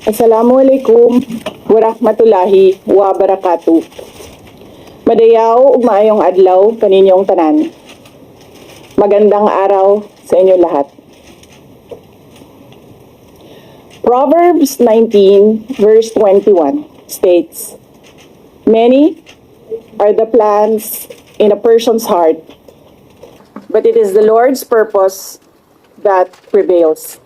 Assalamualaikum warahmatullahi wabarakatuh. Madayaw ug maayong adlaw kaninyong tanan. Magandang araw sa inyo lahat. Proverbs 19 verse 21 states, "Many are the plans in a person's heart, but it is the Lord's purpose that prevails."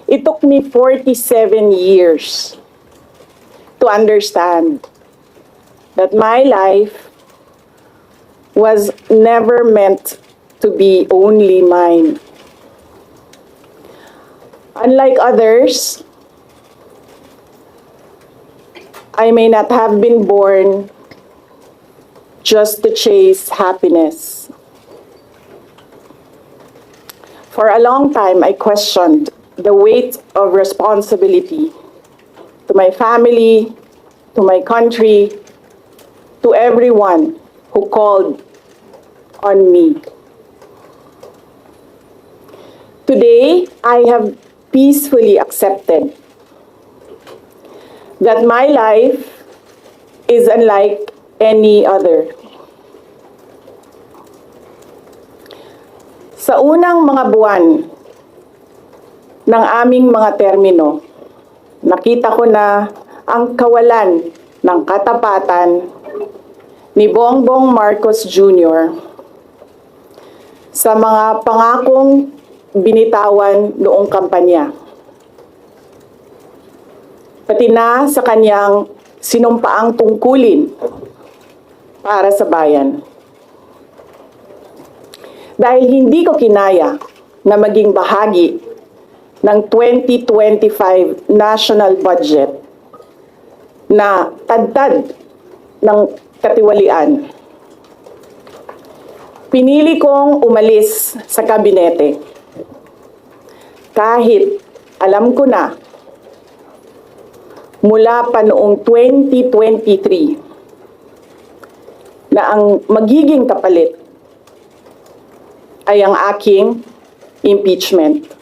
It took me 47 years to understand that my life was never meant to be only mine. Unlike others, I may not have been born just to chase happiness. For a long time, I questioned the weight of responsibility to my family, to my country, to everyone who called on me. Today, I have peacefully accepted that my life is unlike any other. Sa unang mga buwan ng aming mga termino, nakita ko na ang kawalan ng katapatan ni Bongbong Marcos Jr. sa mga pangakong binitawan noong kampanya, pati na sa kanyang sinumpaang tungkulin para sa bayan. Dahil hindi ko kinaya na maging bahagi ng 2025 national budget na tadtad ng katiwalian, pinili kong umalis sa kabinete kahit alam ko na mula pa noong 2023 na ang magiging kapalit ay ang aking impeachment.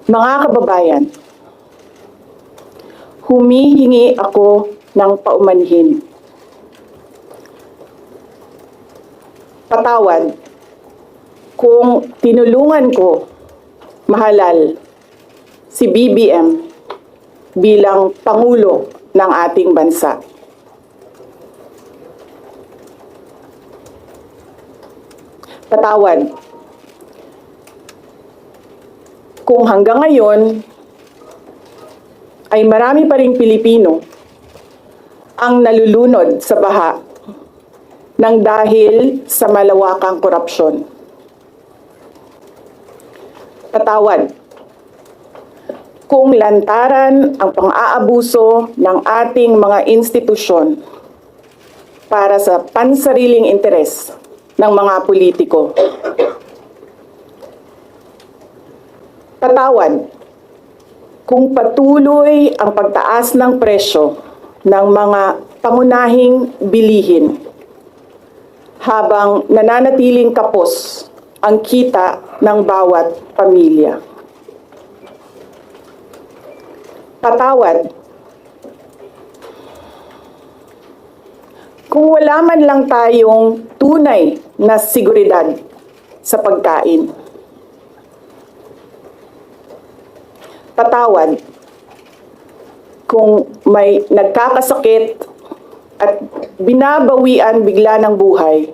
Mga kababayan, humihingi ako ng paumanhin. Patawad kung tinulungan ko mahalal si BBM bilang Pangulo ng ating bansa. Patawad kung hanggang ngayon ay marami pa ring Pilipino ang nalulunod sa baha ng dahil sa malawakang korupsyon. Patawad kung lantaran ang pang-aabuso ng ating mga institusyon para sa pansariling interes ng mga politiko. Patawad kung patuloy ang pagtaas ng presyo ng mga pangunahing bilihin habang nananatiling kapos ang kita ng bawat pamilya. Patawad kung wala man lang tayong tunay na seguridad sa pagkain. Patawad kung may nagkakasakit at binabawian bigla ng buhay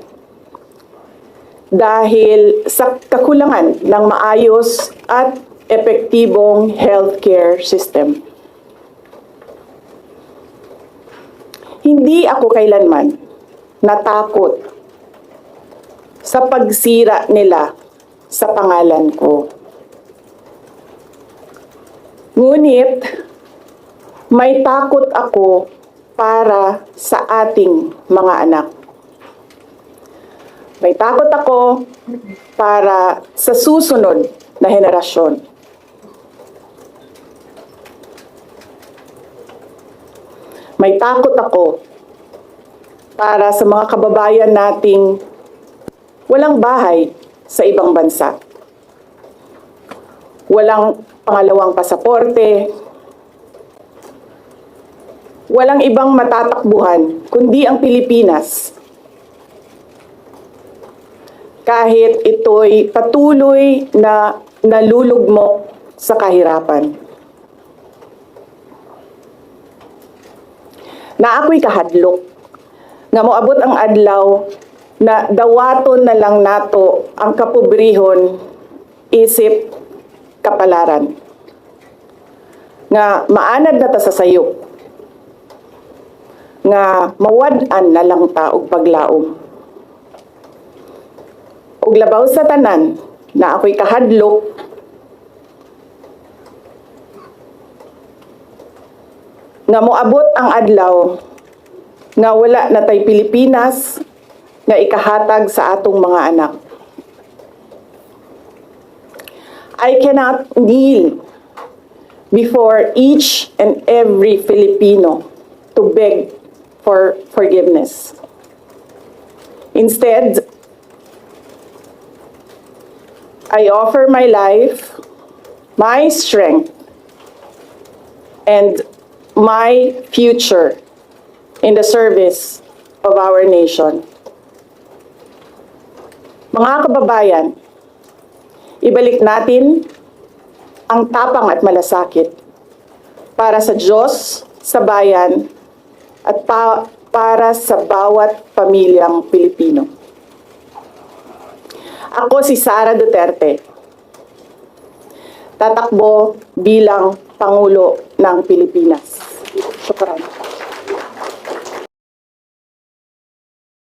dahil sa kakulangan ng maayos at epektibong healthcare system. Hindi ako kailanman natakot sa pagsira nila sa pangalan ko. Ngunit, may takot ako para sa ating mga anak. May takot ako para sa susunod na henerasyon. May takot ako para sa mga kababayan nating walang bahay sa ibang bansa. Walang pangalawang pasaporte, walang ibang matatakbuhan kundi ang Pilipinas. Kahit ito'y patuloy na nalulugmok sa kahirapan. Na ako'y kahadlok, nga moabot ang adlaw na dawaton na lang nato ang kapobrihon isip kapalaran. Nga maanad na ta sa sayop, nga mawad-an na lang ta og paglaom. Ug labaw sa tanan na ako'y kahadlok, nga moabot ang adlaw nga wala na tay Pilipinas nga ikahatag sa atong mga anak. I cannot kneel before each and every Filipino to beg for forgiveness. Instead, I offer my life, my strength, and my future in the service of our nation. Mga kababayan, ibalik natin ang tapang at malasakit para sa Diyos, sa bayan, at para sa bawat pamilyang Pilipino. Ako si Sara Duterte, tatakbo bilang Pangulo ng Pilipinas. Shukran.